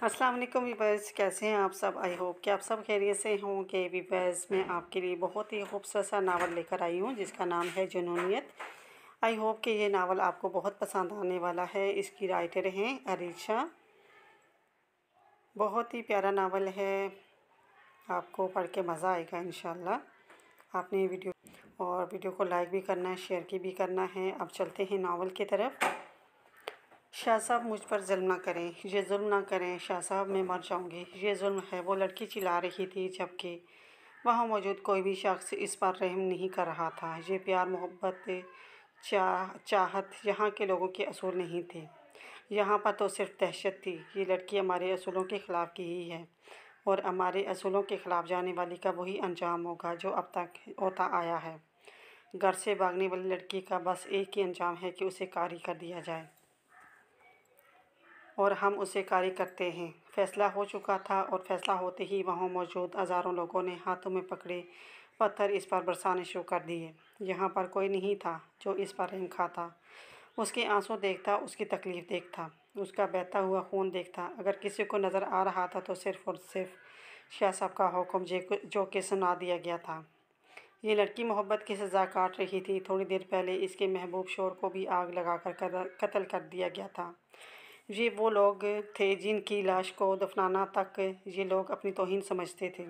अस्सलाम वालेकुम वीवर्स, कैसे हैं आप सब। आई होप कि आप सब खैरियत से होंगे। वीवर्स, मैं आपके लिए बहुत ही खूबसूरत सा नावल लेकर आई हूँ जिसका नाम है जुनूनियत। आई होप कि ये नावल आपको बहुत पसंद आने वाला है। इसकी राइटर हैं अरीशा। बहुत ही प्यारा नावल है, आपको पढ़ के मज़ा आएगा इंशाल्लाह। आपने वीडियो को लाइक भी करना है, शेयर की भी करना है। अब चलते हैं नावल की तरफ। शाह साहब, मुझ पर जुल्म ना करें, ये जुल्म ना करें शाह साहब, मैं मर जाऊंगी, ये जुल्म है। वो लड़की चिल्ला रही थी जबकि वहाँ मौजूद कोई भी शख्स इस पर रहम नहीं कर रहा था। ये प्यार, मोहब्बत, चाहत यहाँ के लोगों के असूल नहीं थे। यहाँ पर तो सिर्फ दहशत थी। ये लड़की हमारे असूलों के ख़िलाफ़ की ही है और हमारे असूलों के ख़िलाफ़ जाने वाली का वही अंजाम होगा जो अब तक होता आया है। घर से भागने वाली लड़की का बस एक ही अंजाम है कि उसे कारी कर दिया जाए, और हम उसे कारी करते हैं। फैसला हो चुका था और फैसला होते ही वहाँ मौजूद हज़ारों लोगों ने हाथों में पकड़े पत्थर इस पर बरसाने शुरू कर दिए। यहाँ पर कोई नहीं था जो इस पर रहम खाता, उसके आंसू देखता, उसकी तकलीफ़ देखता, उसका बहता हुआ खून देखता। अगर किसी को नज़र आ रहा था तो सिर्फ़ और सिर्फ शाह साहब का हुक्म जो कि सुना दिया गया था। ये लड़की मोहब्बत की सज़ा काट रही थी। थोड़ी देर पहले इसके महबूब शोर को भी आग लगाकर कत्ल कर दिया गया था। ये वो लोग थे जिनकी लाश को दफनाना तक ये लोग अपनी तौहीन समझते थे।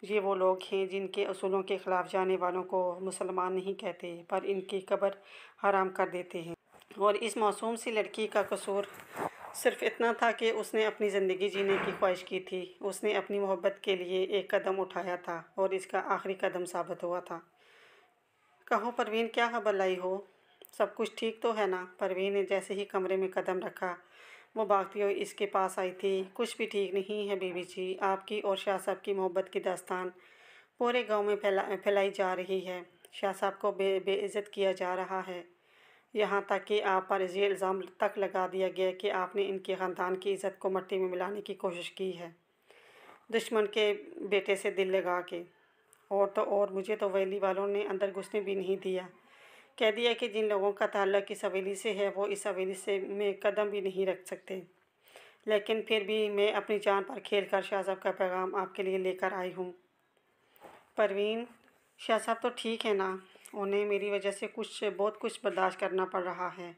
ये वो लोग हैं जिनके असूलों के ख़िलाफ़ जाने वालों को मुसलमान नहीं कहते, पर इनकी कब्र हराम कर देते हैं। और इस मासूम सी लड़की का कसूर सिर्फ़ इतना था कि उसने अपनी ज़िंदगी जीने की ख्वाहिश की थी। उसने अपनी मोहब्बत के लिए एक कदम उठाया था और इसका आखिरी कदम साबित हुआ था। कहो परवीन, क्या खबर लाई हो? सब कुछ ठीक तो है ना? परवीन ने जैसे ही कमरे में कदम रखा वो भागती हुई इसके पास आई थी। कुछ भी ठीक नहीं है बीबी जी। आपकी और शाह साहब की मोहब्बत की दास्तान पूरे गांव में फैलाई जा रही है। शाह साहब को बेइज्जत किया जा रहा है। यहाँ तक कि आप पर ये इल्ज़ाम तक लगा दिया गया कि आपने इनके ख़ानदान की इज़्ज़त को मिट्टी में मिलाने की कोशिश की है, दुश्मन के बेटे से दिल लगा के। और तो और मुझे तो वैली वालों ने अंदर घुसने भी नहीं दिया। कह दिया कि जिन लोगों का ताल्लुक इस हवेली से है वो इस हवेली से में कदम भी नहीं रख सकते। लेकिन फिर भी मैं अपनी जान पर खेल कर शाह साहब का पैगाम आपके लिए लेकर आई हूँ। परवीन, शाह साहब तो ठीक है ना? उन्हें मेरी वजह से बहुत कुछ बर्दाश्त करना पड़ रहा है।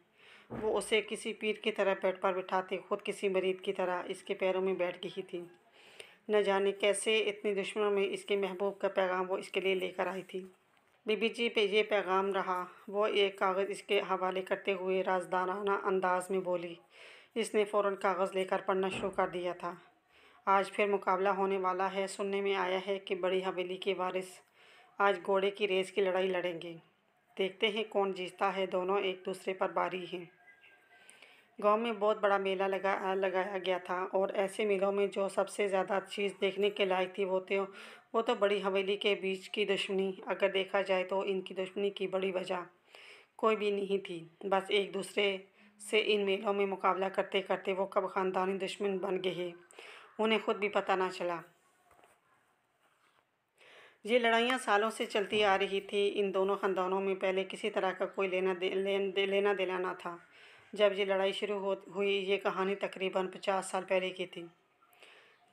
वो उसे किसी पीर की तरह बेड पर बिठाते खुद किसी मरीद की तरह इसके पैरों में बैठ गई थी। न जाने कैसे इतने दुश्मनों में इसके महबूब का पैगाम वो इसके लिए लेकर आई थी। बीबी जी पे ये पैगाम रहा। वो एक कागज़ इसके हवाले करते हुए राजदाराना अंदाज में बोली। इसने फ़ौरन कागज़ लेकर पढ़ना शुरू कर दिया था। आज फिर मुकाबला होने वाला है। सुनने में आया है कि बड़ी हवेली के वारिस आज घोड़े की रेस की लड़ाई लड़ेंगे। देखते हैं कौन जीतता है। दोनों एक दूसरे पर भारी हैं। गांव में बहुत बड़ा मेला लगाया गया था और ऐसे मेलों में जो सबसे ज़्यादा चीज़ देखने के लायक थी वो तो बड़ी हवेली के बीच की दुश्मनी। अगर देखा जाए तो इनकी दुश्मनी की बड़ी वजह कोई भी नहीं थी, बस एक दूसरे से इन मेलों में मुकाबला करते करते वो कब ख़ानदानी दुश्मन बन गए उन्हें खुद भी पता ना चला। ये लड़ाइयाँ सालों से चलती आ रही थी। इन दोनों ख़ानदानों में पहले किसी तरह का कोई लेना देना ना था। जब ये लड़ाई शुरू हुई, ये कहानी तकरीबन 50 साल पहले की थी,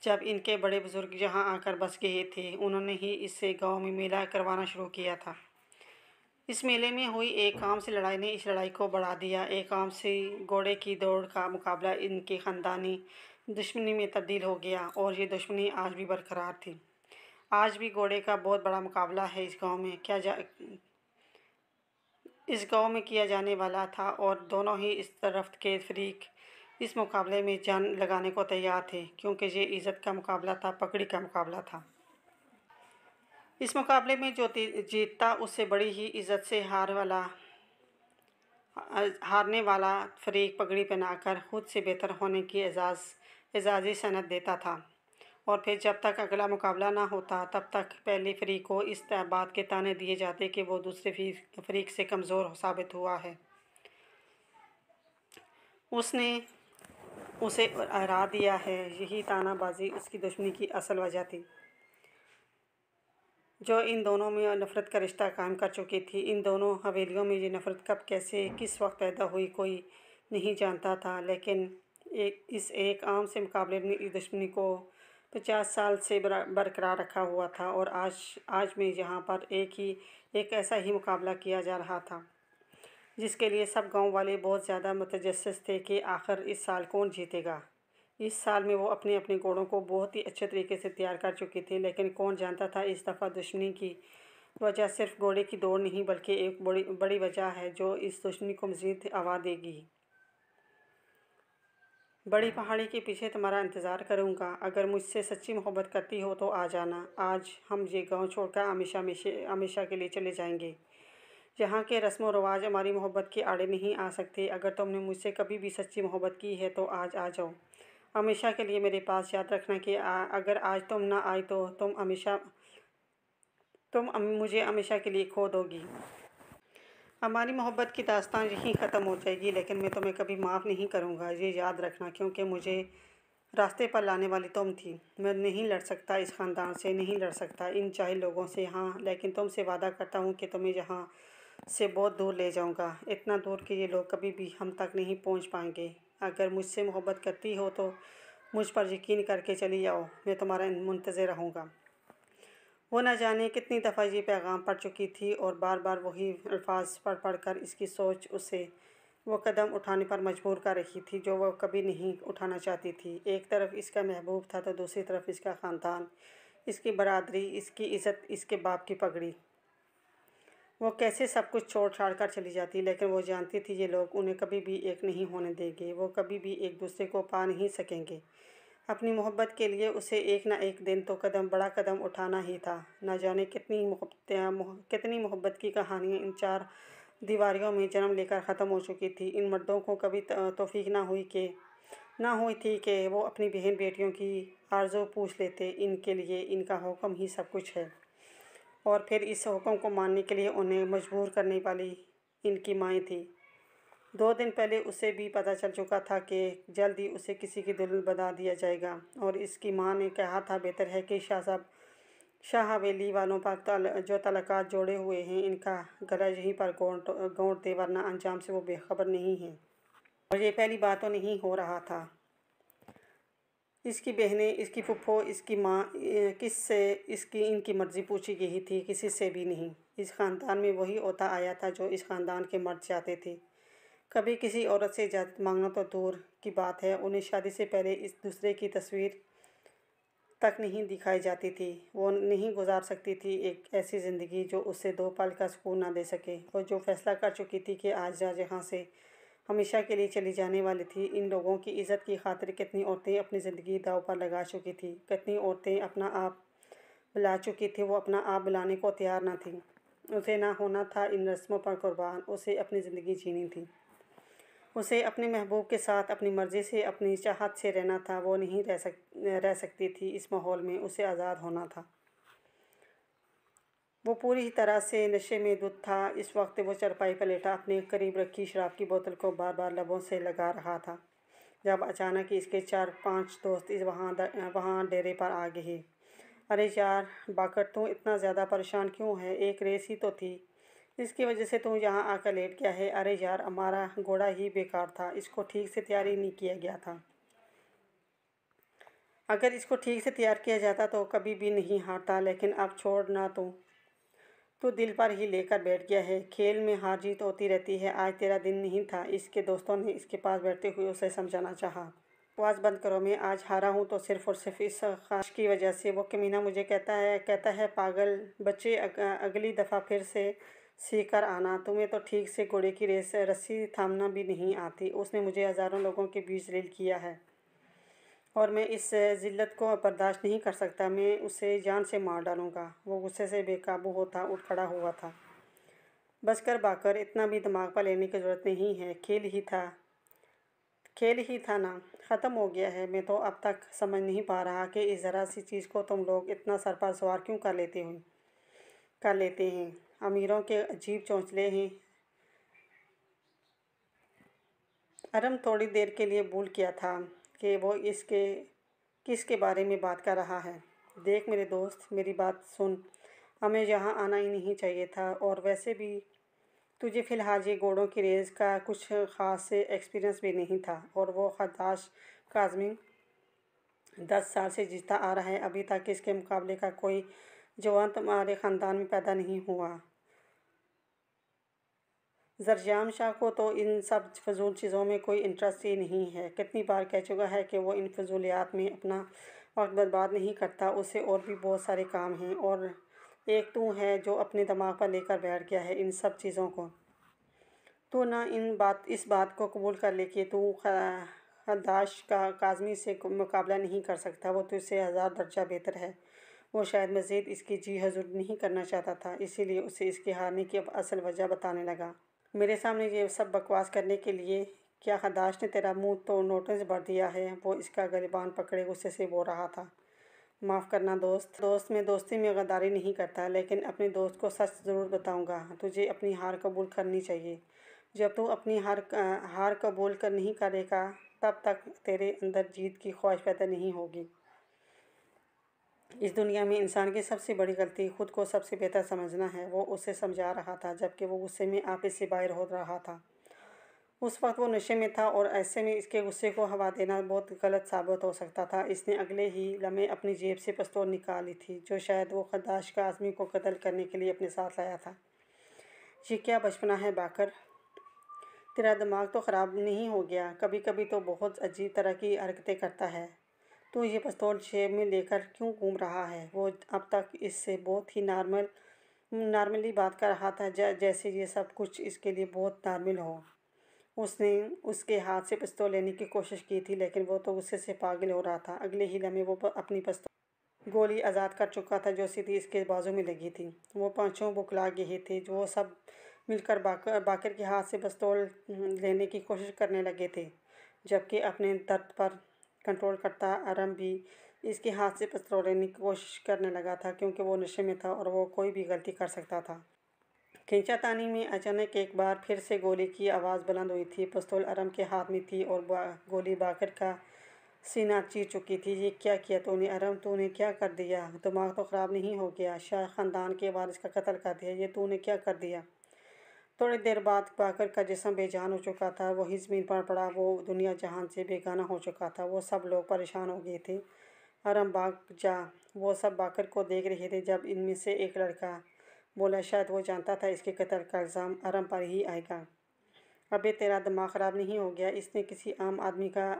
जब इनके बड़े बुज़ुर्ग यहाँ आकर बस गए थे। उन्होंने ही इससे गांव में मेला करवाना शुरू किया था। इस मेले में हुई एक आम सी लड़ाई ने इस लड़ाई को बढ़ा दिया। एक आम सी घोड़े की दौड़ का मुकाबला इनके ख़ानदानी दुश्मनी में तब्दील हो गया और ये दुश्मनी आज भी बरकरार थी। आज भी घोड़े का बहुत बड़ा मुकाबला है इस गांव में किया जाने वाला था और दोनों ही इस तरफ के फरीक इस मुकाबले में जान लगाने को तैयार थे, क्योंकि ये इज़्ज़त का मुकाबला था, पकड़ी का मुकाबला था। इस मुकाबले में जो जीतता उससे बड़ी ही इज़्ज़त से हारने वाला फरीक पगड़ी पहनाकर खुद से बेहतर होने की एजाज़ी सनद देता था। और फिर जब तक अगला मुकाबला ना होता तब तक पहले फरीक को इस बात के ताने दिए जाते कि वो दूसरे फरीक से कमज़ोर साबित हुआ है। उसने उसे हरा दिया है। यही तानाबाजी उसकी दुश्मनी की असल वजह थी, जो इन दोनों में नफ़रत का रिश्ता कायम कर चुकी थी। इन दोनों हवेलियों में ये नफ़रत कब, कैसे, किस वक्त पैदा हुई कोई नहीं जानता था, लेकिन इस एक आम से मुकाबले ने इस दुश्मनी को 50 साल से बरकरार रखा हुआ था और आज में यहाँ पर एक ऐसा ही मुकाबला किया जा रहा था जिसके लिए सब गांव वाले बहुत ज़्यादा मुतजस्सिस थे कि आखिर इस साल कौन जीतेगा। इस साल में वो अपने अपने घोड़ों को बहुत ही अच्छे तरीके से तैयार कर चुके थे, लेकिन कौन जानता था इस दफ़ा दुश्मनी की वजह सिर्फ घोड़े की दौड़ नहीं बल्कि एक बड़ी बड़ी वजह है जो इस दुश्मनी को मज़ीद हवा देगी। बड़ी पहाड़ी के पीछे तुम्हारा इंतज़ार करूँगा। अगर मुझसे सच्ची मोहब्बत करती हो तो आ जाना। आज हम ये गांव छोड़कर हमेशा के लिए चले जाएंगे। यहाँ के रस्म व रवाज हमारी मोहब्बत के आड़े नहीं आ सकते। अगर तुमने मुझसे कभी भी सच्ची मोहब्बत की है तो आज आ जाओ। हमेशा के लिए मेरे पास। याद रखना कि अगर आज तुम ना आए तो तुम मुझे हमेशा के लिए खो दोगी। हमारी मोहब्बत की दास्तान यहीं ख़त्म हो जाएगी, लेकिन मैं तुम्हें कभी माफ़ नहीं करूँगा, ये याद रखना, क्योंकि मुझे रास्ते पर लाने वाली तुम थी। मैं नहीं लड़ सकता इस ख़ानदान से, नहीं लड़ सकता इन जाहिल लोगों से। हाँ, लेकिन तुमसे वादा करता हूँ कि तुम्हें यहाँ से बहुत दूर ले जाऊँगा, इतना दूर कि ये लोग कभी भी हम तक नहीं पहुँच पाएंगे। अगर मुझसे मोहब्बत करती हो तो मुझ पर यकीन करके चली जाओ, मैं तुम्हारा मुंतज़िर रहूँगा। वो न जाने कितनी दफ़ा ये पैगाम पढ़ चुकी थी और बार बार वही अल्फाज पढ़ कर इसकी सोच उसे वो कदम उठाने पर मजबूर कर रही थी जो वह कभी नहीं उठाना चाहती थी। एक तरफ इसका महबूब था तो दूसरी तरफ इसका ख़ानदान, इसकी बरादरी, इसकी इज़्ज़त, इसके बाप की पगड़ी। वो कैसे सब कुछ छोड़ छाड़ कर चली जाती, लेकिन वो जानती थी ये लोग उन्हें कभी भी एक नहीं होने देंगे। वो कभी भी एक दूसरे को पा नहीं सकेंगे। अपनी मोहब्बत के लिए उसे एक ना एक दिन तो बड़ा कदम उठाना ही था। न जाने कितनी मोहब्बत की कहानियाँ इन चार दीवारियों में जन्म लेकर ख़त्म हो चुकी थी। इन मर्दों को कभी तौफीक ना हुई थी कि वो अपनी बहन बेटियों की आरज़ू पूछ लेते। इनके लिए इनका हुक्म ही सब कुछ है और फिर इस हुक्म को मानने के लिए उन्हें मजबूर करने वाली इनकी माएँ थी। 2 दिन पहले उसे भी पता चल चुका था कि जल्द ही उसे किसी की दुल्हन बना दिया जाएगा और इसकी माँ ने कहा था बेहतर है कि शाह हवेली वालों पर जो तलक़ात जोड़े हुए हैं इनका गला यहीं पर गाँठ दे, वरना अंजाम से वो बेखबर नहीं है। और ये पहली बात तो नहीं हो रहा था। इसकी बहनें, इसकी फुफ्फो, इसकी माँ, किससे इनकी मर्ज़ी पूछी गई थी? किसी से भी नहीं। इस ख़ानदान में वही होता आया था जो इस ख़ानदान के मर्द चाहते थे। कभी किसी औरत से इजाज़त मांगना तो दूर की बात है, उन्हें शादी से पहले इस दूसरे की तस्वीर तक नहीं दिखाई जाती थी। वो नहीं गुजार सकती थी एक ऐसी ज़िंदगी जो उससे 2 पल का सुकून ना दे सके। और जो फ़ैसला कर चुकी थी कि आज यहाँ से हमेशा के लिए चली जाने वाली थी। इन लोगों की इज़्ज़त की खातिर कितनी औरतें अपनी ज़िंदगी दाँव पर लगा चुकी थी, कितनी औरतें अपना आप बुला चुकी थी। वो अपना आप बुलाने को तैयार ना थी। उसे ना होना था इन रस्मों पर कुर्बान। उसे अपनी ज़िंदगी जीनी थी। उसे अपने महबूब के साथ अपनी मर्ज़ी से, अपनी चाहत से रहना था। वो नहीं रह सकती थी इस माहौल में। उसे आज़ाद होना था। वो पूरी तरह से नशे में धुत था। इस वक्त वो चारपाई पर लेटा अपने करीब रखी शराब की बोतल को बार बार लबों से लगा रहा था जब अचानक इसके 4-5 दोस्त वहाँ डेरे पर आ गए। अरे यार बाकर, तू इतना ज़्यादा परेशान क्यों है? एक रेस ही तो थी, इसकी वजह से तू यहाँ आकर लेट गया है। अरे यार, हमारा घोड़ा ही बेकार था, इसको ठीक से तैयार ही नहीं किया गया था। अगर इसको ठीक से तैयार किया जाता तो कभी भी नहीं हारता, लेकिन अब छोड़ ना, तू दिल पर ही लेकर बैठ गया है। खेल में हार जीत होती रहती है, आज तेरा दिन नहीं था। इसके दोस्तों ने इसके पास बैठते हुए उसे समझाना चाहा। बकवास बंद करो, मैं आज हारा हूँ तो सिर्फ और सिर्फ इस ख्वाहिश की वजह से। वो कमीना मुझे कहता है पागल बच्चे, अगली दफ़ा फिर से सीख कर आना। तुम्हें तो ठीक से घोड़े की रस्सी थामना भी नहीं आती। उसने मुझे हज़ारों लोगों के बीच ज़लील किया है और मैं इस ज़िल्लत को बर्दाश्त नहीं कर सकता। मैं उसे जान से मार डालूँगा। वो गुस्से से बेकाबू होता उठ खड़ा हुआ था। बस कर बाकर, इतना भी दिमाग पर लेने की ज़रूरत नहीं है। खेल ही था ना, ख़त्म हो गया है। मैं तो अब तक समझ नहीं पा रहा कि इस ज़रा सी चीज़ को तुम लोग इतना सर पर सवार क्यों कर लेते हैं। अमीरों के अजीब चौंचले हैं। अरम थोड़ी देर के लिए भूल किया था कि वो किसके बारे में बात कर रहा है। देख मेरे दोस्त, मेरी बात सुन, हमें यहाँ आना ही नहीं चाहिए था। और वैसे भी तुझे फ़िलहाल ये घोड़ों की रेस का कुछ ख़ास एक्सपीरियंस भी नहीं था और वो खदशात काज़मी 10 साल से जीता आ रहा है। अभी तक इसके मुकाबले का कोई जवान तुम्हारे ख़ानदान में पैदा नहीं हुआ। ज़रजाम शाह को तो इन सब फजूल चीज़ों में कोई इंटरेस्ट ही नहीं है। कितनी बार कह चुका है कि वो इन फजूलियात में अपना वक्त बर्बाद नहीं करता, उसे और भी बहुत सारे काम हैं, और एक तू है जो अपने दिमाग पर लेकर बैठ गया है इन सब चीज़ों को। तो ना इस बात को कबूल कर ले कि तू खद्दाश का काज़मी से मुकाबला नहीं कर सकता। वो तुझसे 1000 दर्जा बेहतर है। वो शायद मज़ीद इसकी जी हजूर नहीं करना चाहता था, इसीलिए उसे इसके हारने की अब असल वजह बताने लगा। मेरे सामने ये सब बकवास करने के लिए क्या खद्दाश ने तेरा मुंह तो नोटिस भर दिया है? वो इसका गिरबान पकड़े गुस्से से बोल रहा था। माफ़ करना दोस्त मैं दोस्ती में गद्दारी नहीं करता, लेकिन अपने दोस्त को सच ज़रूर बताऊंगा। तुझे अपनी हार कबूल करनी चाहिए। जब तू अपनी हार कबूल कर नहीं करेगा, तब तक तेरे अंदर जीत की ख्वाहिश पैदा नहीं होगी। इस दुनिया में इंसान की सबसे बड़ी गलती खुद को सबसे बेहतर समझना है। वो उसे समझा रहा था जबकि वो गुस्से में आप से बाहर हो रहा था। उस वक्त वो नशे में था और ऐसे में इसके गुस्से को हवा देना बहुत गलत साबित हो सकता था। इसने अगले ही लम्हे अपनी जेब से पिस्तौल निकाली थी, जो शायद वो खद्दाश का आदमी को कत्ल करने के लिए अपने साथ लाया था। ये क्या बचपना है बाकर? तेरा दिमाग तो ख़राब नहीं हो गया? कभी कभी तो बहुत अजीब तरह की हरकतें करता है। तो ये पिस्तौल जेब में लेकर क्यों घूम रहा है? वो अब तक इससे बहुत ही नॉर्मली बात कर रहा था, जैसे ये सब कुछ इसके लिए बहुत नॉर्मल हो। उसने उसके हाथ से पिस्तौल लेने की कोशिश की थी, लेकिन वो तो गुस्से से पागल हो रहा था। अगले ही लम्हे वो अपनी पिस्तौल गोली आज़ाद कर चुका था, जो सीधी इसके बाजू में लगी थी। वो पांचों बुखला गए थे। जो वो सब मिलकर बाकर के हाथ से पिस्तौल लेने की कोशिश करने लगे थे, जबकि अपने दर्द पर कंट्रोल करता अरम भी इसके हाथ से पिस्तौल लेने की कोशिश करने लगा था, क्योंकि वो नशे में था और वो कोई भी गलती कर सकता था। खींचातानी में अचानक एक बार फिर से गोली की आवाज़ बुलंद हुई थी। पिस्तौल अरम के हाथ में थी और गोली बाकर का सीना चीर चुकी थी। ये क्या किया तूने अरम? तूने क्या कर दिया? दिमाग तो ख़राब नहीं हो गया? शाह ख़ानदान के वारिस का कत्ल कर दिया? ये तूने क्या कर दिया? थोड़ी देर बाद बाकर का जिस्म बेजान हो चुका था। वही ज़मीन पर पड़ा। वो दुनिया जहान से बेगाना हो चुका था। वो सब लोग परेशान हो गए थे। अरम भाग जा। वो सब बाकर को देख रहे थे। जब इनमें से एक लड़का बोला, शायद वो जानता था इसके कत्ल का इल्ज़ाम अरम पर ही आएगा। अबे तेरा दिमाग ख़राब नहीं हो गया? इसने किसी आम आदमी का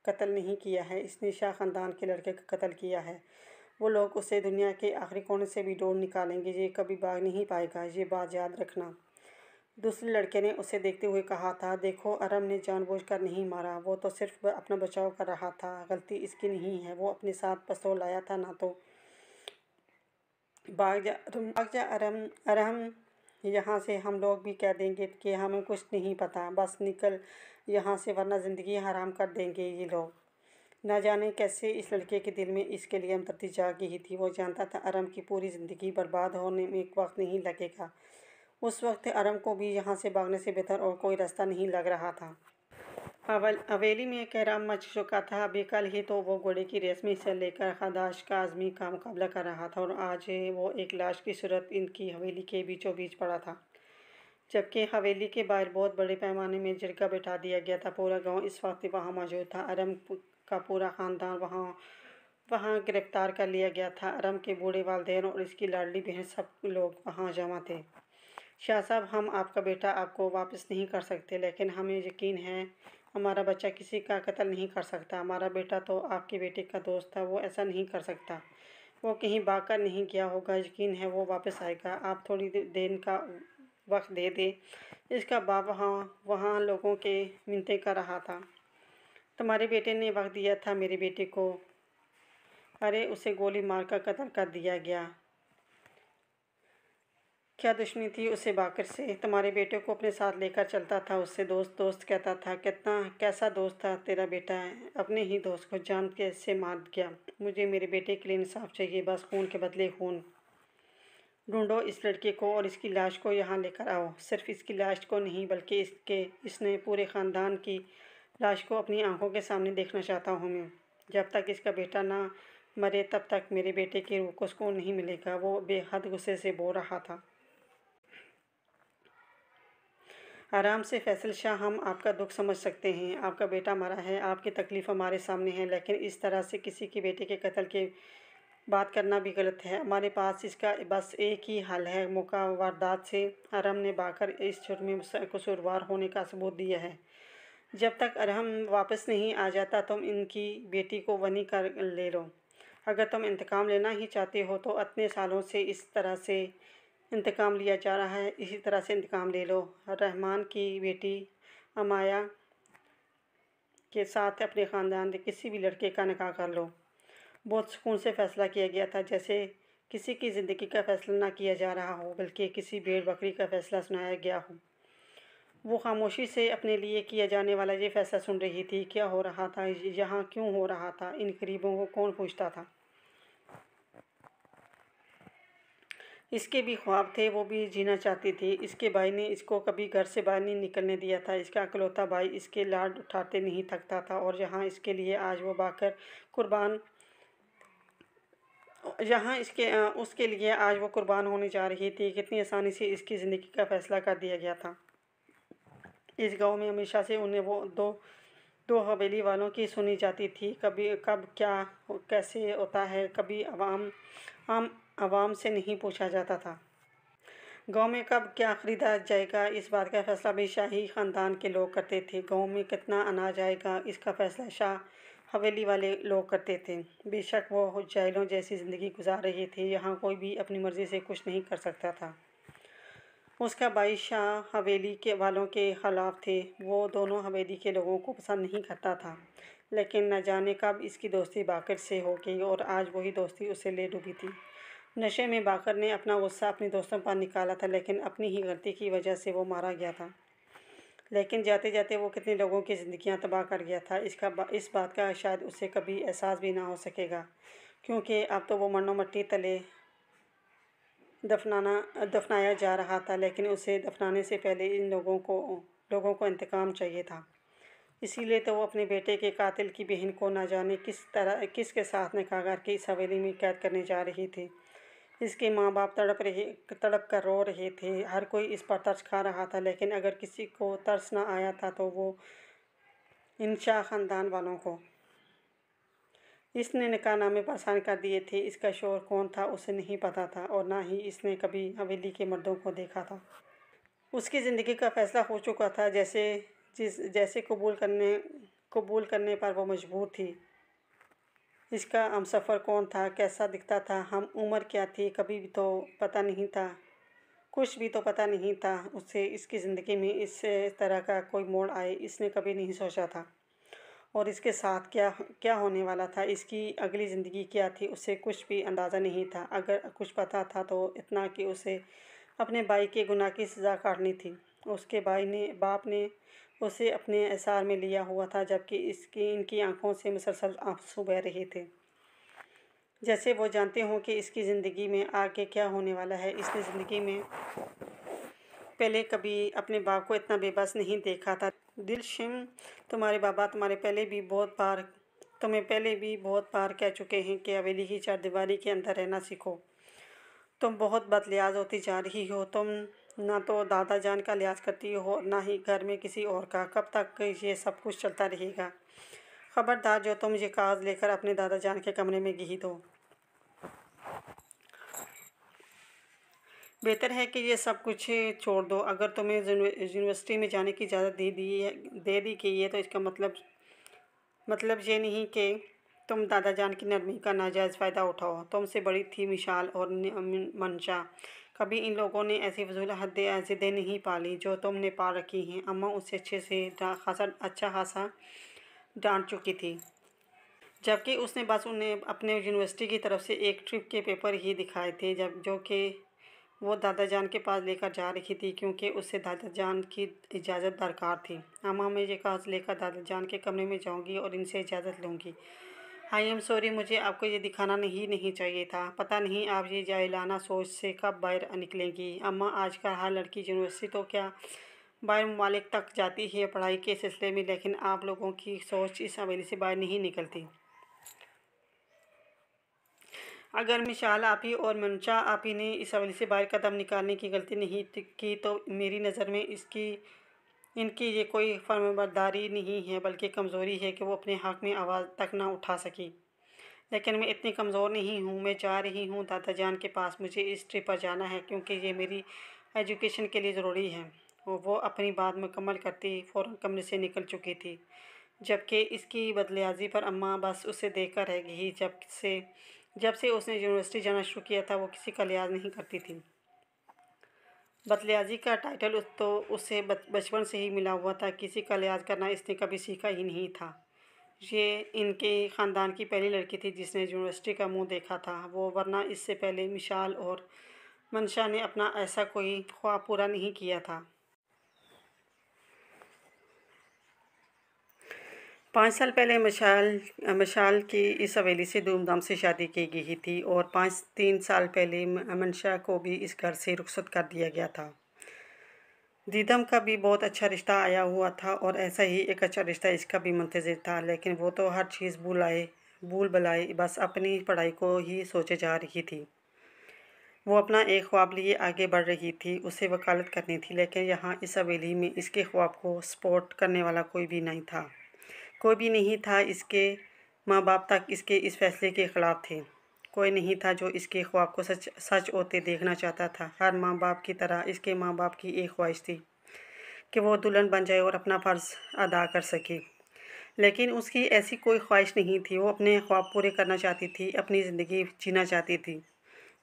कत्ल नहीं किया है, इसने शाह ख़ानदान के लड़के का कत्ल किया है। वो लोग उसे दुनिया के आखिरी कोने से भी ढूंढ निकालेंगे। ये कभी भाग नहीं पाएगा, ये बात याद रखना। दूसरे लड़के ने उसे देखते हुए कहा था, देखो अरम ने जानबूझकर नहीं मारा, वो तो सिर्फ अपना बचाव कर रहा था। गलती इसकी नहीं है। वो अपने साथ पिस्तौल लाया था ना। तो भाग जा अरम यहाँ से। हम लोग भी कह देंगे कि हमें कुछ नहीं पता। बस निकल यहाँ से, वरना ज़िंदगी हराम कर देंगे ये लोग। न जाने कैसे इस लड़के के दिल में इसके लिए हमदर्दी जाग गई थी। वो जानता था अरम की पूरी ज़िंदगी बर्बाद होने में एक वक्त नहीं लगेगा। उस वक्त अरम को भी यहाँ से भागने से बेहतर और कोई रास्ता नहीं लग रहा था। हवेली में कहराम मच चुका था। अभी कल ही तो वो घोड़े की रेस में हिस्सा लेकर खद्दाश का आज़मी का मुकाबला कर रहा था, और आज वो एक लाश की सूरत इनकी हवेली के बीचों बीच पड़ा था। जबकि हवेली के बाहर बहुत बड़े पैमाने में जरगा बैठा दिया गया था। पूरा गांव इस वक्त वहां मौजूद था। अरम का पूरा ख़ानदान वहां गिरफ्तार कर लिया गया था। अरम के बूढ़े वालिदैन और इसकी लाडली बहन सब लोग वहां जमा थे। शाह साहब, हम आपका बेटा आपको वापस नहीं कर सकते, लेकिन हमें यकीन है हमारा बच्चा किसी का कत्ल नहीं कर सकता। हमारा बेटा तो आपके बेटे का दोस्त था, वो ऐसा नहीं कर सकता। वो कहीं भागकर नहीं गया होगा। यकीन है वो वापस आएगा। आप थोड़ी देर का वक्त दे दे। इसका बाप वहाँ लोगों के मिन्नतें कर रहा था। तुम्हारे बेटे ने वक्त दिया था मेरे बेटे को। अरे उसे गोली मारकर कत्ल कर दिया गया। क्या दुश्मनी थी उसे बाकर से? तुम्हारे बेटे को अपने साथ लेकर चलता था, उससे दोस्त दोस्त कहता था। कितना कैसा दोस्त था तेरा बेटा? अपने ही दोस्त को जान कैसे मार गया? मुझे मेरे बेटे के लिए इंसाफ चाहिए, बस खून के बदले खून। ढूंढो इस लड़के को और इसकी लाश को यहाँ लेकर आओ। सिर्फ इसकी लाश को नहीं, बल्कि इसने पूरे ख़ानदान की लाश को अपनी आंखों के सामने देखना चाहता हूँ मैं। जब तक इसका बेटा ना मरे तब तक मेरे बेटे की रूह को सुकून नहीं मिलेगा। वो बेहद गुस्से से बोल रहा था। आराम से फैसल शाह, हम आपका दुख समझ सकते हैं। आपका बेटा मरा है, आपकी तकलीफ़ हमारे सामने है, लेकिन इस तरह से किसी के बेटे के कत्ल की बात करना भी गलत है। हमारे पास इसका बस एक ही हल है, मौका वारदात से अरहम ने भागकर इस जुर्म में कसूरवार होने का सबूत दिया है। जब तक अरहम वापस नहीं आ जाता, तुम इनकी बेटी को वनी कर ले लो। अगर तुम इंतकाम लेना ही चाहते हो तो इतने सालों से इस तरह से इंतकाम लिया जा रहा है, इसी तरह से इंतकाम ले लो। रहमान की बेटी अमाया के साथ अपने ख़ानदान के किसी भी लड़के का निकाह कर लो। बहुत सुकून से फ़ैसला किया गया था, जैसे किसी की ज़िंदगी का फ़ैसला ना किया जा रहा हो, बल्कि किसी भेड़ बकरी का फ़ैसला सुनाया गया हो। वो खामोशी से अपने लिए किया जाने वाला ये फ़ैसला सुन रही थी। क्या हो रहा था यहाँ, क्यों हो रहा था, इन गरीबों को कौन पूछता था। इसके भी ख्वाब थे, वो भी जीना चाहती थी। इसके भाई ने इसको कभी घर से बाहर नहीं निकलने दिया था। इसका इकलौता भाई इसके लाड उठाते नहीं थकता था, और यहाँ इसके लिए आज वो भागकर कुर्बान यहाँ इसके उसके लिए आज वो कुर्बान होने जा रही थी। कितनी आसानी से इसकी ज़िंदगी का फ़ैसला कर दिया गया था। इस गांव में हमेशा से उन्हें वो दो दो हवेली वालों की सुनी जाती थी। कभी कब क्या कैसे होता है, कभी आम आवाम से नहीं पूछा जाता था। गांव में कब क्या खरीदा जाएगा, इस बात का फ़ैसला भी शाही ख़ानदान के लोग करते थे। गांव में कितना अनाज आएगा, इसका फ़ैसला शाह हवेली वाले लोग करते थे। बेशक वो जाहिलों जैसी ज़िंदगी गुजार रहे थे, यहाँ कोई भी अपनी मर्ज़ी से कुछ नहीं कर सकता था। उसका भाई शाह हवेली के वालों के ख़िलाफ़ थे। वो दोनों हवेली के लोगों को पसंद नहीं करता था, लेकिन न जाने कब इसकी दोस्ती बाकर से हो गई, और आज वही दोस्ती उसे ले डूबी थी। नशे में बाकर ने अपना गुस्सा अपने दोस्तों पर निकाला था, लेकिन अपनी ही गलती की वजह से वो मारा गया था। लेकिन जाते जाते वो कितने लोगों की ज़िंदगियां तबाह कर गया था, इस बात का शायद उसे कभी एहसास भी ना हो सकेगा, क्योंकि अब तो वो मन्नो मट्टी तले दफनाया जा रहा था। लेकिन उसे दफनाने से पहले इन लोगों को इंतकाम चाहिए था। इसीलिए तो वो अपने बेटे के कातिल की बहन को ना जाने किसके साथ निकाह करके इस हवेली में कैद करने जा रही थी। इसके माँ बाप तड़प कर रो रहे थे। हर कोई इस पर तरस खा रहा था, लेकिन अगर किसी को तरस ना आया था तो वो इन शाह ख़ानदान वालों को। इसने निकाहनामे पर साइन कर दिए थे। इसका शौहर कौन था उसे नहीं पता था, और ना ही इसने कभी हवेली के मर्दों को देखा था। उसकी ज़िंदगी का फ़ैसला हो चुका था, जैसे कबूल करने पर वो मजबूर थी। इसका हमसफ़र कौन था, कैसा दिखता था, हम उम्र क्या थी, कभी भी तो पता नहीं था। कुछ भी तो पता नहीं था उसे। इसकी ज़िंदगी में इस तरह का कोई मोड़ आए, इसने कभी नहीं सोचा था। और इसके साथ क्या क्या होने वाला था, इसकी अगली ज़िंदगी क्या थी, उसे कुछ भी अंदाज़ा नहीं था। अगर कुछ पता था तो इतना कि उसे अपने भाई के गुनाह की सज़ा काटनी थी। उसके बाप ने उसे अपने एसार में लिया हुआ था, जबकि इनकी आंखों से मुसलसल आंसू बह रहे थे, जैसे वो जानते हों कि इसकी ज़िंदगी में आगे क्या होने वाला है। इसने ज़िंदगी में पहले कभी अपने बाप को इतना बेबस नहीं देखा था। दिलशिम, तुम्हारे बाबा तुम्हें पहले भी बहुत बार कह चुके हैं कि हवेली की चारदीवारी के अंदर रहना सीखो। तुम बहुत बदलियाज होती जा रही हो। तुम ना तो दादा जान का लिहाज करती हो, ना ही घर में किसी और का। कब तक ये सब कुछ चलता रहेगा? खबरदार, जो तुम ये कागज़ लेकर अपने दादा जान के कमरे में गिरी दो। बेहतर है कि ये सब कुछ छोड़ दो। अगर तुम्हें यूनिवर्सिटी में जाने की इजाज़त दे दी गई है तो इसका मतलब ये नहीं कि तुम दादा जान की नरमी का नाजायज़ फ़ायदा उठाओ। तुमसे बड़ी थी मिशाल और मंशा। कभी इन लोगों ने ऐसी फजूल ज़िद्दें नहीं पाली जो तुमने पाल रखी हैं। अम्मा उसे अच्छा खासा डांट चुकी थी, जबकि उसने बस उन्हें अपने यूनिवर्सिटी की तरफ से एक ट्रिप के पेपर ही दिखाए थे, जो कि वो दादा जान के पास लेकर जा रही थी, क्योंकि उससे दादा जान की इजाज़त दरकार थी। अम्मा, मैं ये कागज़ लेकर दादा जान के कमरे में जाऊंगी और इनसे इजाज़त लूँगी। आई एम सॉरी, मुझे आपको ये दिखाना नहीं चाहिए था। पता नहीं आप ये जाहिलाना सोच से कब बाहर निकलेंगी। अम्मा, आजकल हर लड़की यूनिवर्सिटी तो क्या बाहर ममालिक तक जाती है पढ़ाई के सिलसिले में, लेकिन आप लोगों की सोच इस हवेली से बाहर नहीं निकलती। अगर मिशाल आपी और मंशा आपी ने इस हवेली से बाहर कदम निकालने की गलती नहीं की तो मेरी नज़र में इसकी इनकी ये कोई फर्माबरदारी नहीं है, बल्कि कमज़ोरी है कि वो अपने हक़ में आवाज़ तक ना उठा सकी। लेकिन मैं इतनी कमज़ोर नहीं हूँ। मैं जा रही हूँ दादा जान के पास। मुझे इस ट्रिप पर जाना है क्योंकि ये मेरी एजुकेशन के लिए ज़रूरी है। वो अपनी बात मुकम्मल करती फ़ौरन कमरे से निकल चुकी थी, जबकि इसकी बदलियाज़ी पर अम्मा बस उसे देखकर रह गई। जब से उसने यूनिवर्सिटी जाना शुरू किया था, वो किसी का लिहाज नहीं करती थी। बदलियाज़ी का टाइटल तो उसे बचपन से ही मिला हुआ था। किसी का लिहाज करना इसने कभी सीखा ही नहीं था। ये इनके ख़ानदान की पहली लड़की थी जिसने यूनिवर्सिटी का मुंह देखा था, वरना इससे पहले मिशाल और मंशा ने अपना ऐसा कोई ख्वाब पूरा नहीं किया था। 5 साल पहले मशाल की इस हवेली से धूमधाम से शादी की गई थी और 3 साल पहले मंशा को भी इस घर से रुखसत कर दिया गया था। दीदम का भी बहुत अच्छा रिश्ता आया हुआ था और ऐसा ही एक अच्छा रिश्ता इसका भी मुंतज़िर था, लेकिन वो तो हर चीज़ भूल भुलाए बस अपनी पढ़ाई को ही सोचे जा रही थी। वो अपना एक ख्वाब लिए आगे बढ़ रही थी, उसे वकालत करनी थी, लेकिन यहाँ इस हवेली में इसके ख्वाब को सपोर्ट करने वाला कोई भी नहीं था। कोई भी नहीं था। इसके माँ बाप तक इसके इस फैसले के ख़िलाफ़ थे। कोई नहीं था जो इसके ख्वाब को सच होते देखना चाहता था। हर माँ बाप की तरह इसके माँ बाप की एक ख्वाहिश थी कि वो दुल्हन बन जाए और अपना फ़र्ज़ अदा कर सके, लेकिन उसकी ऐसी कोई ख्वाहिश नहीं थी। वो अपने ख्वाब पूरे करना चाहती थी, अपनी ज़िंदगी जीना चाहती थी।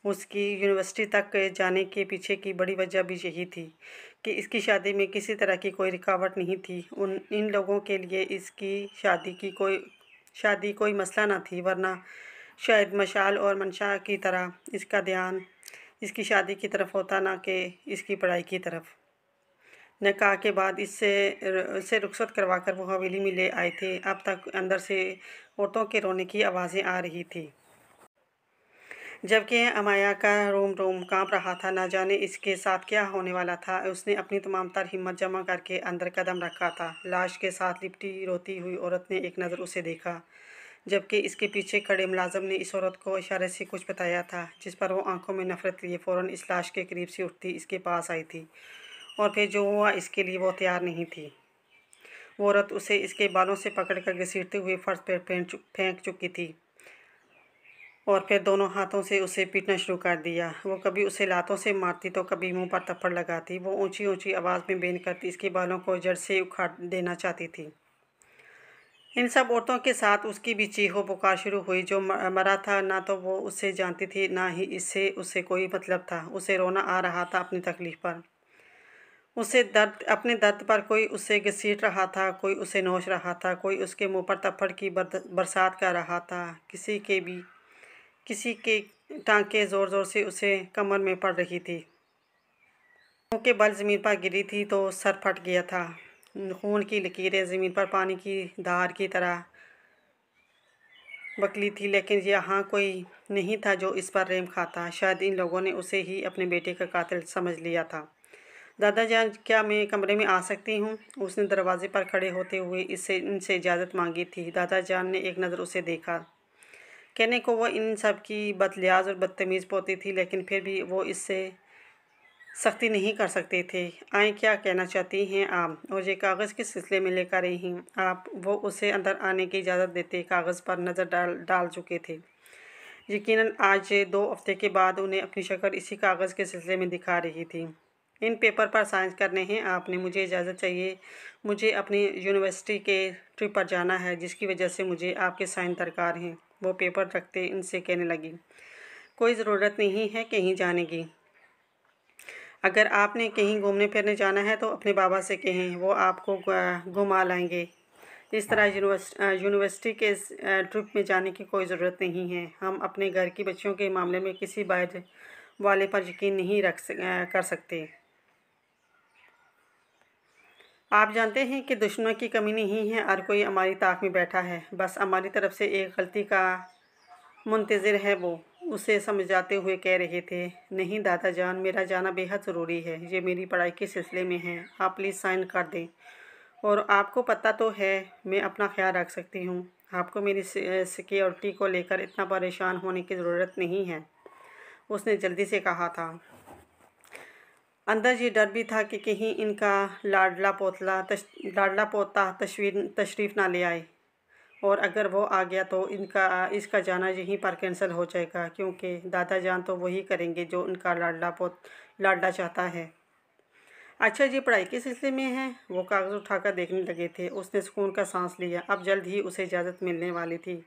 उसकी यूनिवर्सिटी तक जाने के पीछे की बड़ी वजह भी यही थी कि इसकी शादी में किसी तरह की कोई रुकावट नहीं थी। इन लोगों के लिए इसकी शादी कोई मसला ना थी, वरना शायद मशाल और मंशा की तरह इसका ध्यान इसकी शादी की तरफ होता, ना कि इसकी पढ़ाई की तरफ। निकाह के बाद इससे रुखसत करवा कर वो हवेली में ले आए थे। अब तक अंदर से औरतों के रोने की आवाज़ें आ रही थी, जबकि अमाया का रोम काँप रहा था। ना जाने इसके साथ क्या होने वाला था। उसने अपनी तमाम तर हिम्मत जमा करके अंदर कदम रखा था। लाश के साथ लिपटी रोती हुई औरत ने एक नज़र उसे देखा, जबकि इसके पीछे खड़े मुलाजिम ने इस औरत को इशारे से कुछ बताया था, जिस पर वो आंखों में नफरत लिए फ़ौरन इस लाश के करीब से उठती इसके पास आई थी। और फिर जो हुआ इसके लिए वो तैयार नहीं थी। वो औरत उसे इसके बालों से पकड़कर घसीटते हुए फर्श पर फेंक चुकी थी और फिर दोनों हाथों से उसे पीटना शुरू कर दिया। वो कभी उसे लातों से मारती तो कभी मुंह पर थप्पड़ लगाती। वो ऊंची ऊंची आवाज़ में बेन करती इसके बालों को जड़ से उखाड़ देना चाहती थी। इन सब औरतों के साथ उसकी भी चीखों पुकार शुरू हुई। जो मरा था, ना तो वो उससे जानती थी, ना ही इससे उसे कोई मतलब था। उसे रोना आ रहा था अपनी तकलीफ़ पर, अपने दर्द पर। कोई उसे घसीट रहा था, कोई उसे नोच रहा था, कोई उसके मुंह पर थप्पड़ की बरसात कर रहा था। किसी के टांकें ज़ोर ज़ोर से उसे कमर में पड़ रही थी। मुँह के बल ज़मीन पर गिरी थी तो सर फट गया था। खून की लकीरें ज़मीन पर पानी की धार की तरह बकली थी, लेकिन यहाँ कोई नहीं था जो इस पर रहम खाता। शायद इन लोगों ने उसे ही अपने बेटे का कातिल समझ लिया था। दादा जान, क्या मैं कमरे में आ सकती हूँ? उसने दरवाजे पर खड़े होते हुए इनसे इजाज़त मांगी थी। दादा जान ने एक नज़र उसे देखा। कहने को वो इन सब की बदलियाज और बदतमीज़ पोती थी, लेकिन फिर भी वो इससे सख्ती नहीं कर सकते थे। आए, क्या कहना चाहती हैं आप? और ये कागज़ किस सिलसिले में लेकर आई हैं आप? वो उसे अंदर आने की इजाज़त देते कागज़ पर नज़र डाल चुके थे। यकीनन आज 2 हफ्ते के बाद उन्हें अपनी शक्ल इसी कागज़ के सिलसिले में दिखा रही थी। इन पेपर पर साइन करने हैं आपने? मुझे इजाज़त चाहिए। मुझे अपनी यूनिवर्सिटी के ट्रिप पर जाना है, जिसकी वजह से मुझे आपके साइन दरकार हैं। वो पेपर रखते इनसे कहने लगी, कोई ज़रूरत नहीं है कहीं जाने की। अगर आपने कहीं घूमने फिरने जाना है तो अपने बाबा से कहें, वो आपको घुमा लाएंगे। इस तरह यूनिवर्सिटी के ट्रिप में जाने की कोई ज़रूरत नहीं है। हम अपने घर की बच्चियों के मामले में किसी बाहर वाले पर यकीन नहीं कर सकते। आप जानते हैं कि दुश्मनों की कमी नहीं है, हर कोई हमारी ताक में बैठा है, बस हमारी तरफ से एक गलती का मुंतज़िर है। वो उसे समझाते हुए कह रहे थे, नहीं दादा जान, मेरा जाना बेहद ज़रूरी है। ये मेरी पढ़ाई के सिलसिले में है। आप प्लीज़ साइन कर दें। और आपको पता तो है मैं अपना ख्याल रख सकती हूँ। आपको मेरी सिक्योरिटी को लेकर इतना परेशान होने की ज़रूरत नहीं है, उसने जल्दी से कहा था। अंदर ये डर भी था कि कहीं इनका लाडला पोता तशरीफ़ ना ले आए, और अगर वो आ गया तो इसका जाना यहीं पर कैंसिल हो जाएगा, क्योंकि दादा जान तो वही करेंगे जो उनका लाडला चाहता है। अच्छा जी, पढ़ाई किस सिलसिले में है? वो कागज़ उठाकर देखने लगे थे। उसने सुकून का सांस लिया। अब जल्द ही उसे इजाज़त मिलने वाली थी,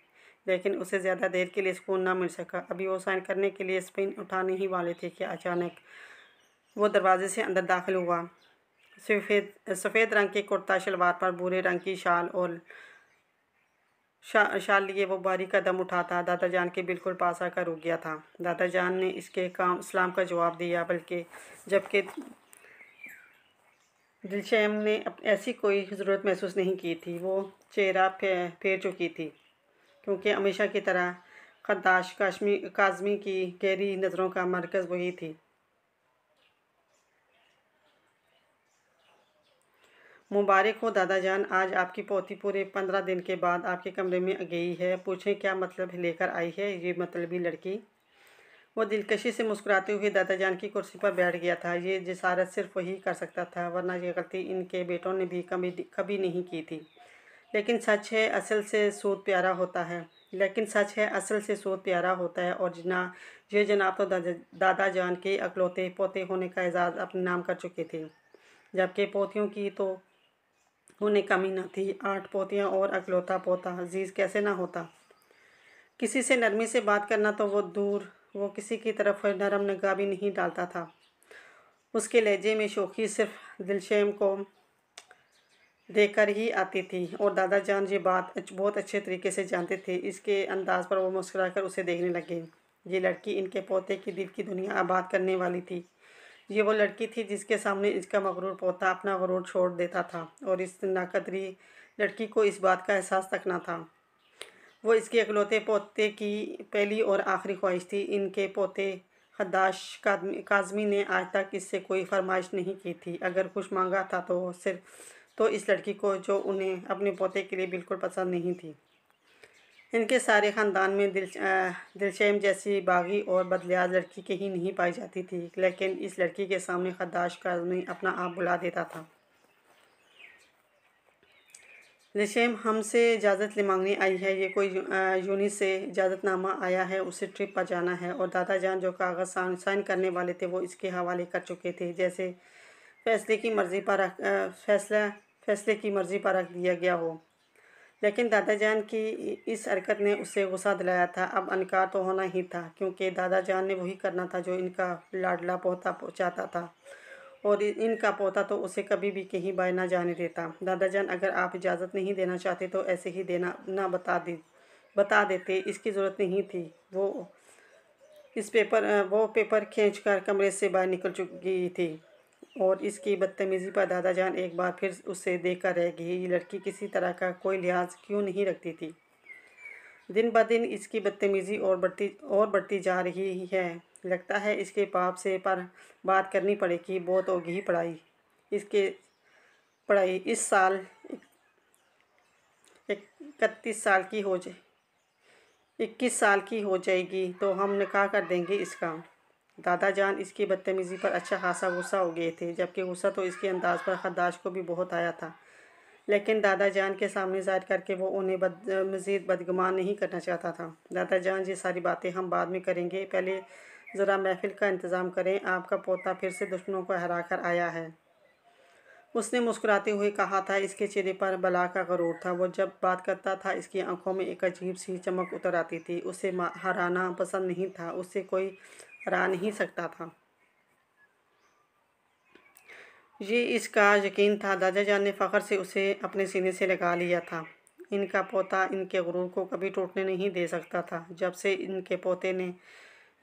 लेकिन उसे ज़्यादा देर के लिए सुकून ना मिल सका। अभी वो साइन करने के लिए स्पेन उठाने ही वाले थे कि अचानक वो दरवाजे से अंदर दाखिल हुआ। सफ़ेद रंग के कुर्ता शलवार पर भूरे रंग की शाल और शाल लिए वो बारी कदम उठाता दादा जान के बिल्कुल पास आकर रुक गया था। दादा जान ने इसके काम सलाम का जवाब दिया, बल्कि जबकि दिलशैम ने ऐसी कोई ज़रूरत महसूस नहीं की थी। वो चेहरा फेर चुकी थी, क्योंकि हमेशा की तरह खद्दाश काज़मी की गहरी नज़रों का मरकज़ वही थी। मुबारक हो दादा जान, आज आपकी पोती पूरे 15 दिन के बाद आपके कमरे में गई है। पूछें क्या मतलब लेकर आई है ये मतलबी लड़की? वो दिलकशी से मुस्कुराते हुए दादा जान की कुर्सी पर बैठ गया था। ये जिसारत सिर्फ वही कर सकता था, वरना ये गलती इनके बेटों ने भी कभी नहीं की थी। लेकिन सच है असल से सूद प्यारा होता है। और ये जनाब तो दादा जान के अकलौते पोते होने का एजाज़ अपने नाम कर चुके थे, जबकि पोतियों की तो उन्हें कमी न थी। 8 पोतियाँ और अकलौता पोता अजीज़ कैसे ना होता। किसी से नरमी से बात करना तो वो किसी की तरफ नरम निगाह भी नहीं डालता था। उसके लहजे में शोखी सिर्फ दिलशैम को देखकर ही आती थी, और दादा जान ये बात बहुत अच्छे तरीके से जानते थे। इसके अंदाज पर वो मुस्कुराकर उसे देखने लगे। ये लड़की इनके पोते की दिल की दुनिया आबाद करने वाली थी। ये वो लड़की थी जिसके सामने इसका मगरूर पोता अपना गरूर छोड़ देता था, और इस नाकदरी लड़की को इस बात का एहसास तक न था। वो इसके इकलौते पोते की पहली और आखिरी ख्वाहिश थी। इनके पोते खद्दाश काज़मी ने आज तक इससे कोई फरमाइश नहीं की थी। अगर कुछ मांगा था तो सिर्फ इस लड़की को, जो उन्हें अपने पोते के लिए बिल्कुल पसंद नहीं थी। इनके सारे ख़ानदान में दिलशैम जैसी बागी और बदलियाज लड़की कहीं नहीं पाई जाती थी, लेकिन इस लड़की के सामने खद्दाश काज़मी अपना आप बुला देता था। दिलशैम हमसे इजाज़त मांगने आई है। ये कोई यूनिट से इजाज़तनामा आया है, उसे ट्रिप पर जाना है, और दादा जान जो कागज़ साइन करने वाले थे वो इसके हवाले कर चुके थे, जैसे फैसले की मर्ज़ी पर रख दिया गया हो। लेकिन दादा जान की इस हरकत ने उसे गुस्सा दिलाया था। अब इनकार तो होना ही था, क्योंकि दादा जान ने वही करना था जो इनका लाडला पोता चाहता था, और इनका पोता तो उसे कभी भी कहीं बाहर ना जाने देता। दादा जान, अगर आप इजाज़त नहीं देना चाहते तो ऐसे ही देना ना बता देते। इसकी ज़रूरत नहीं थी। वो पेपर खींचकर कमरे से बाहर निकल चुकी थी, और इसकी बदतमीज़ी पर दादा जान एक बार फिर उसे देखकर रह गई। ये लड़की किसी तरह का कोई लिहाज क्यों नहीं रखती थी? दिन ब दिन इसकी बदतमीज़ी और बढ़ती जा रही है। लगता है इसके बाप से पर बात करनी पड़ेगी। बहुत होगी पढ़ाई इस साल 31 साल की हो जाए 21 साल की हो जाएगी तो हम निकाह कर देंगे इसका। दादा जान इसकी बदतमीज़ी पर अच्छा खासा गुस्सा हो गए थे, जबकि गुस्सा तो इसके अंदाज पर खद्दाश को भी बहुत आया था। लेकिन दादा जान के सामने ज़ाहिर करके वो उन्हें मज़ीद बदगुमान नहीं करना चाहता था। दादा जान, ये सारी बातें हम बाद में करेंगे, पहले ज़रा महफिल का इंतज़ाम करें। आपका पोता फिर से दुश्मनों को हरा कर आया है। उसने मुस्कुराते हुए कहा था। इसके चेहरे पर बला का गरूर था। वो जब बात करता था इसकी आंखों में एक अजीब सी चमक उतर आती थी। उसे हराना पसंद नहीं था, उससे कोई हरा नहीं सकता था। ये इसका यकीन था। दादा जान ने फ़ख्र से उसे अपने सीने से लगा लिया था। इनका पोता इनके गुरूर को कभी टूटने नहीं दे सकता था। जब से इनके पोते ने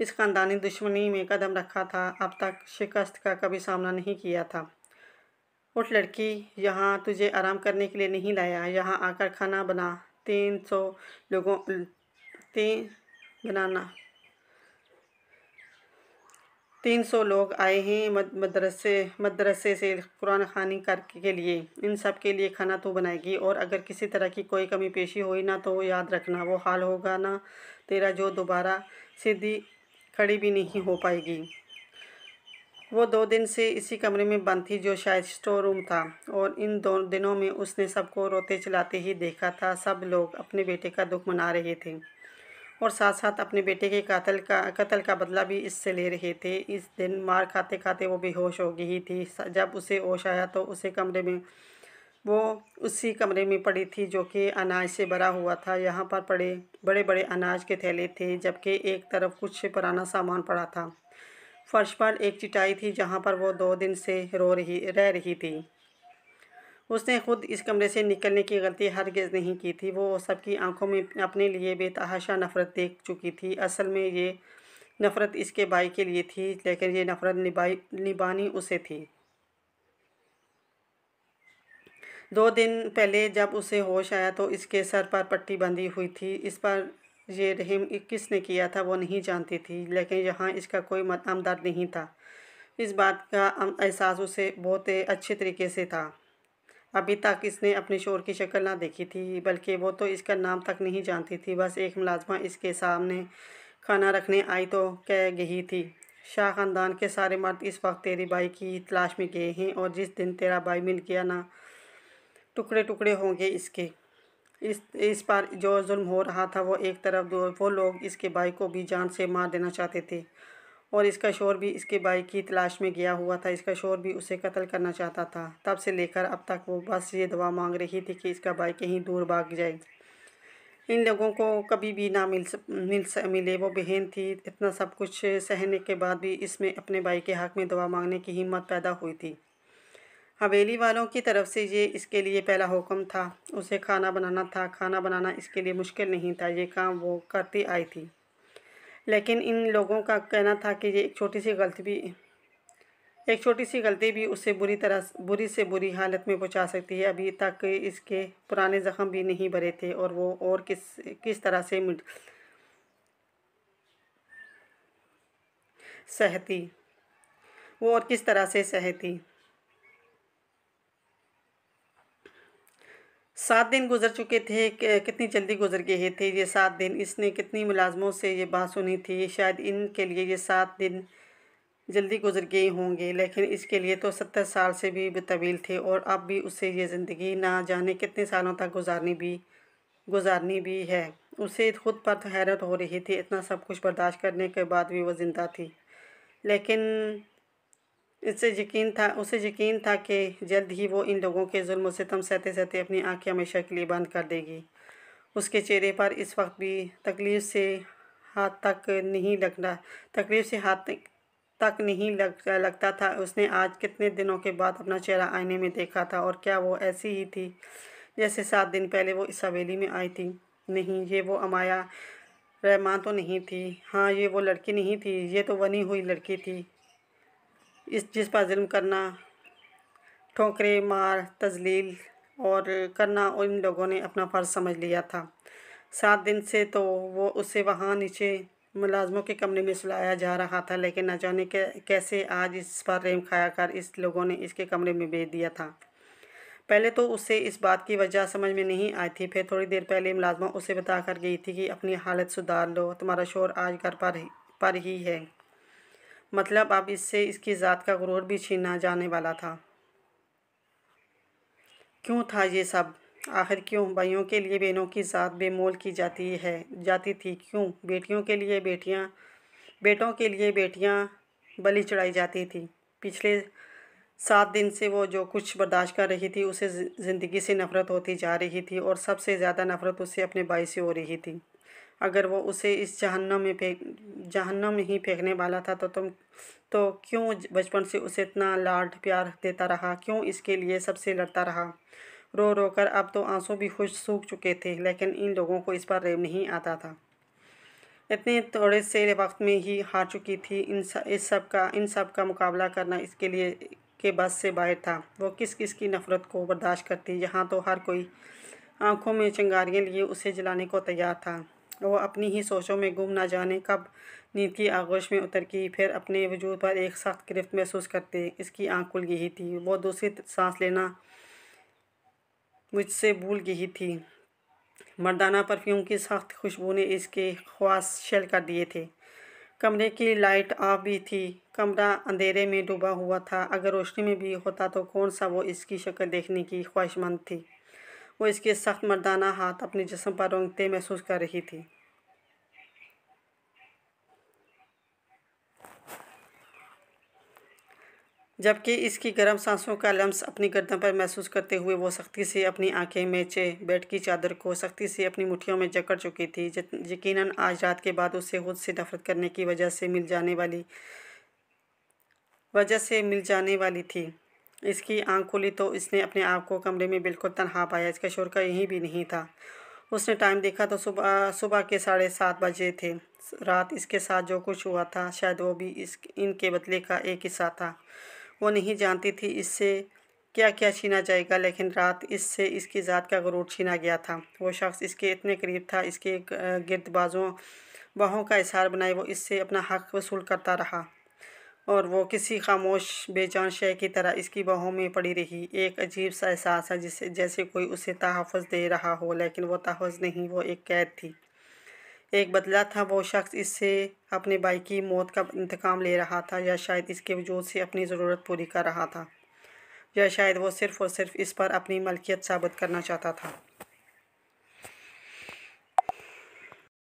इस ख़ानदानी दुश्मनी में कदम रखा था, अब तक शिकस्त का कभी सामना नहीं किया था। उठ लड़की, यहाँ तुझे आराम करने के लिए नहीं लाया। यहाँ आकर खाना बना। 300 लोग आए हैं मदरसे से कुरान ख़वानी के लिए। इन सब के लिए खाना तू बनाएगी, और अगर किसी तरह की कोई कमी पेशी हुई ना तो याद रखना वो हाल होगा ना तेरा जो दोबारा सीधी खड़ी भी नहीं हो पाएगी। वो 2 दिन से इसी कमरे में बंद थी जो शायद स्टोर रूम था, और इन 2 दिनों में उसने सबको रोते चिल्लाते ही देखा था। सब लोग अपने बेटे का दुख मना रहे थे और साथ साथ अपने बेटे के कत्ल का बदला भी इससे ले रहे थे। इस दिन मार खाते खाते वो बेहोश हो गई थी। जब उसे होश आया तो वो उसी कमरे में पड़ी थी जो कि अनाज से भरा हुआ था। यहाँ पर पड़े बड़े बड़े अनाज के थैले थे, जबकि एक तरफ कुछ पुराना सामान पड़ा था। फर्श पर एक चटाई थी जहाँ पर वो 2 दिन से रह रही थी। उसने खुद इस कमरे से निकलने की गलती हरगिज़ नहीं की थी। वो सबकी आंखों में अपने लिए बेतहाशा नफ़रत देख चुकी थी। असल में ये नफ़रत इसके भाई के लिए थी, लेकिन ये नफ़रत निभानी उसे थी। 2 दिन पहले जब उसे होश आया तो इसके सर पर पट्टी बंधी हुई थी। इस पर ये रहम किसने किया था वो नहीं जानती थी, लेकिन यहाँ इसका कोई हमदर्द नहीं था। इस बात का एहसास उसे बहुत अच्छे तरीके से था। अभी तक इसने अपने शोहर की शक्ल ना देखी थी, बल्कि वो तो इसका नाम तक नहीं जानती थी। बस एक मुलाजमा इसके सामने खाना रखने आई तो कह गई थी, शाह ख़ानदान के सारे मर्द इस वक्त तेरी बाई की तलाश में गए हैं, और जिस दिन तेरा भाई मिल गया ना, टुकड़े टुकड़े होंगे इसके। इस पर जो जुल्म हो रहा था, वो एक तरफ वो लोग इसके भाई को भी जान से मार देना चाहते थे, और इसका शोहर भी इसके भाई की तलाश में गया हुआ था। इसका शोहर भी उसे कत्ल करना चाहता था। तब से लेकर अब तक वो बस ये दुआ मांग रही थी कि इसका भाई कहीं दूर भाग जाए। इन लोगों को कभी भी ना मिले। वो बहन थी। इतना सब कुछ सहने के बाद भी इसमें अपने भाई के हक़ में दुआ मांगने की हिम्मत पैदा हुई थी। हवेली वालों की तरफ से ये इसके लिए पहला हुक्म था। उसे खाना बनाना था। खाना बनाना इसके लिए मुश्किल नहीं था, ये काम वो करती आई थी। लेकिन इन लोगों का कहना था कि ये एक छोटी सी गलती भी उसे बुरी से बुरी हालत में पहुंचा सकती है। अभी तक इसके पुराने ज़ख्म भी नहीं भरे थे, और वो और किस तरह से सहती। 7 दिन गुजर चुके थे। कितनी जल्दी गुजर गए थे ये 7 दिन। इसने कितनी मुलाजमों से ये बात सुनी थी। शायद इनके लिए ये 7 दिन जल्दी गुजर गए होंगे, लेकिन इसके लिए तो 70 साल से भी तवील थे, और अब भी उसे ये ज़िंदगी ना जाने कितने सालों तक गुजारनी भी है। उसे खुद पर हैरत हो रही थी। इतना सब कुछ बर्दाश्त करने के बाद भी वो ज़िंदा थी। लेकिन उसे यकीन था कि जल्द ही वो इन लोगों के जुल्म सितम सहते सहते अपनी आँखें हमेशा के लिए बंद कर देगी। उसके चेहरे पर इस वक्त भी तकलीफ़ से हाथ तक नहीं लगता था। उसने आज कितने दिनों के बाद अपना चेहरा आईने में देखा था, और क्या वो ऐसी ही थी जैसे 7 दिन पहले वो इस हवेली में आई थी? नहीं, ये वो अमाया रहमान तो नहीं थी। हाँ, ये वो लड़की नहीं थी। ये तो बनी हुई लड़की थी, जिस पर जुल्म करना, ठोकरे मार, तजलील और करना इन लोगों ने अपना फ़र्ज़ समझ लिया था। 7 दिन से तो वो उसे वहाँ नीचे मुलाजमों के कमरे में सुलाया जा रहा था, लेकिन न जाने कैसे आज इस पर रहम खाया कर इस लोगों ने इसके कमरे में भेज दिया था। पहले तो उसे इस बात की वजह समझ में नहीं आई थी। फिर थोड़ी देर पहले मुलाजमा उसे बता कर गई थी कि अपनी हालत सुधार लो, तुम्हारा शोहर आज घर पर ही है। मतलब अब इससे इसकी ज़ात का गुरूर भी छीना जाने वाला था। क्यों था ये सब? आखिर क्यों भाइयों के लिए बहनों की ज़ात बेमोल की जाती थी? क्यों बेटों के लिए बेटियां बलि चढ़ाई जाती थी? पिछले 7 दिन से वो जो कुछ बर्दाश्त कर रही थी, उसे ज़िंदगी से नफ़रत होती जा रही थी, और सबसे ज़्यादा नफ़रत उसे अपने भाई से हो रही थी। अगर वो उसे इस जहन्नम में ही फेंकने वाला था तो क्यों बचपन से उसे इतना लाड प्यार देता रहा? क्यों इसके लिए सबसे लड़ता रहा? रो रो कर अब तो आंसू भी खुश सूख चुके थे, लेकिन इन लोगों को इस पर रहम नहीं आता था। इतने थोड़े से वक्त में ही हार चुकी थी। इन सब का मुकाबला करना इसके लिए के बस से बाहर था। वो किस किस की नफ़रत को बर्दाश्त करती। यहाँ तो हर कोई आंखों में चिंगारियाँ लिए उसे जलाने को तैयार था। वो अपनी ही सोचों में गुम, ना जाने कब नींद की आगोश में उतर की। फिर अपने वजूद पर एक सख्त गिरफ्त महसूस करते इसकी आँख खुल गई थी। वो दूसरी सांस लेना मुझसे भूल गई थी। मर्दाना परफ्यूम की सख्त खुशबू ने इसके ख्वास शल कर दिए थे। कमरे की लाइट ऑफ भी थी। कमरा अंधेरे में डूबा हुआ था। अगर रोशनी में भी होता तो कौन सा वो इसकी शक्ल देखने की ख्वाहिशमंद थी। वो इसके सख्त मर्दाना हाथ अपने जिस्म पर रेंगते महसूस कर रही थी। जबकि इसकी गर्म सांसों का लम्स अपनी गर्दन पर महसूस करते हुए वो सख्ती से अपनी आंखें मेचे बेड की चादर को सख्ती से अपनी मुट्ठियों में जकड़ चुकी थी। यकीनन आज रात के बाद उसे खुद से नफरत करने की वजह से मिल जाने वाली थी। इसकी आंख खुली तो इसने अपने आप को कमरे में बिल्कुल तन्हा पाया। इसका शोर का यहीं भी नहीं था। उसने टाइम देखा तो सुबह के 7:30 बजे थे। रात इसके साथ जो कुछ हुआ था शायद वो भी इनके बदले का एक हिस्सा था। वो नहीं जानती थी इससे क्या क्या छीना जाएगा, लेकिन रात इससे इसकी ज़ात का गुरूर छीना गया था। वो शख्स इसके इतने करीब था, इसके गिर्द बाहों का इशार बनाए वो इससे अपना हक वसूल करता रहा और वो किसी खामोश बेजान शय की तरह इसकी बाहों में पड़ी रही। एक अजीब सा एहसास है जैसे कोई उसे तहफ़्फ़ुज़ दे रहा हो, लेकिन वो तहफ़्फ़ुज़ नहीं, वो एक कैद थी, एक बदला था। वो शख्स इससे अपने भाई की मौत का इंतकाम ले रहा था, या शायद इसके वजूद से अपनी ज़रूरत पूरी कर रहा था, या शायद वो सिर्फ़ और सिर्फ इस पर अपनी मलकियत साबित करना चाहता था।